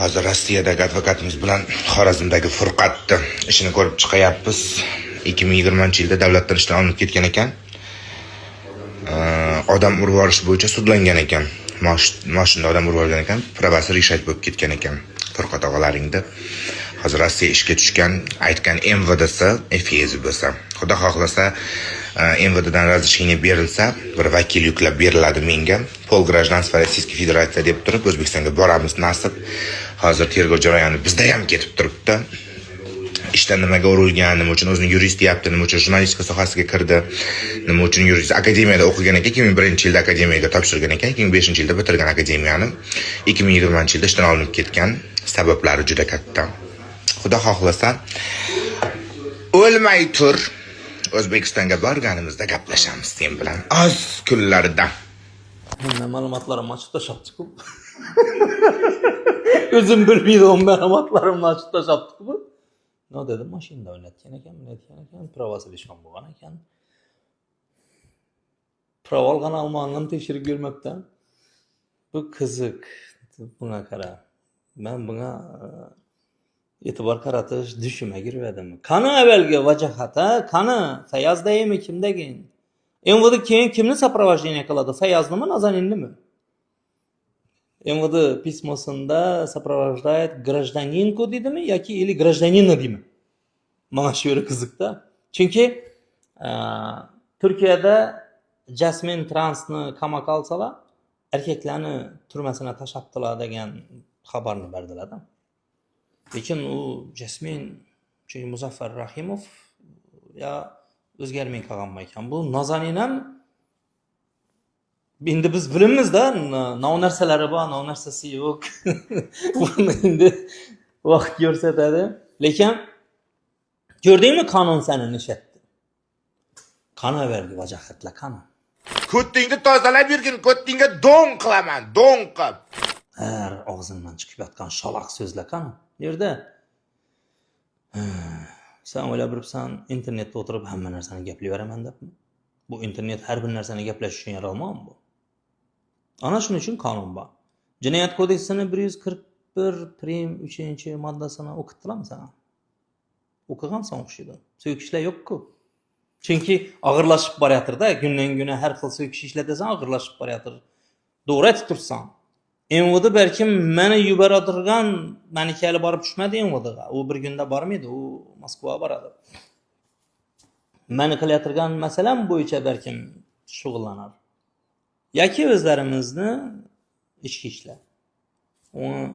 Hozir Rossiyadagi advokatimiz bilan Xorazmdagi Furqatni ishini ko'rib chiqyapmiz. 2020-yilda davlatdan ishdan olinib ketgan ekan. Odam urib yuborish bo'yicha sudlangan ekan. Mashinada odam urib yuborgan ekan, pravasi решать bo'lib ketgan ekan. Furqat og'alaringda hozir Rossiya ishga tushgan, aytgan MVDsi Efezi bo'lsa. Xudo xohlasa MVDdan razрешение berilsa, bir vakil yuklab beriladi menga. Pol гражданства Rossiyskiy Federatsiya deb turib O'zbekistonga boramiz nasib. Hozir tergov jarayoni bizda ham ketib turibdi. Ishdan nimaga urilgan, nima uchun o'zini yurist deyapti, nima uchun jurnalistika sohasiga kirdi, nima uchun yurist akademiyada o'qigan ekan, 2001-yilda akademiyaga topshirgan ekan, 2005-yilda bitirgan akademiyani, 2020-yilda ishdan olinib ketgan. Sabablari juda katta. Xudo xohlasa o'lmay tur O'zbekistonga borganimizda gaplashamiz sen bilan. Oz kunlarda. Ma'lumotlarim ochib tashlabdi-ku. O'zim bilmaydigan ma'lumotlarimni ochib tashlabdi-ku. No dedim, mashinada o'ynatgan ekan, pravasi beshon bo'lgan ekan. Prav olgan Almanni tekshirib yurmoqda. Bu qiziq. Bunga qara. Men bunga e'tibor qaratish dushimga kirmadim. Qani avvalgi vajahata, qani Fayazdaymi kimdagin? MVD keyin kimni сопровождение qiladi? Fayaznimi, Nazaninimi? MVD pismosunda сопровождает гражданинку deydimi yoki или гражданина deymi? Mana shu yeri qiziqda. Chunki Turkiyada Jasmin Transni qamoqqa olsalar, erkaklarni turmasına tashlabdilar degan xabarni berdilar. Lekin u Jasmin çünkü Muzaffar Rahimov ya o'zgarmay qolgan ekan. Bu Nazanin ham endi biz bilimizda nov narsalari bor, nov narsasi yo'q. Buni endi vaqt ko'rsatadi. Lekin gördingmi qonun seni nishatdi? Qana berdi vajahatla qana. Ko'tingni tozalab yurgin, ko'tingga do'ng qilaman, do'ng qilib. Har og'zimdan chiqib yotgan shalaq so'zlar qana. Yerda sen o'ylab turibsan, internetda o'tirib hamma narsani gaplayveraman debmi? Bu internet har bir narsani gaplashish uchun yaralmaymi bu? Ana shuning uchun qonun bor. Jinoyat kodeksining 141-3-moddasini o'qitdilarmi sana? O'qigansan o'xshaydi. So'kishlar yo'q-ku. Chunki og'irlashib borayotir-da, kundan-kun har xil so'kish ishlar desang og'irlashib borayotir. To'g'ri aytib tursan. MVD balkim meni yuboradirgan, menikali borib tushmadi MVDga. U bir kunda bormaydi, u Moskvaga boradi. Meni qilayotgan masalam bo'yicha balkim shug'ullanar. Yoki o'zlarimizni ichki ishlar.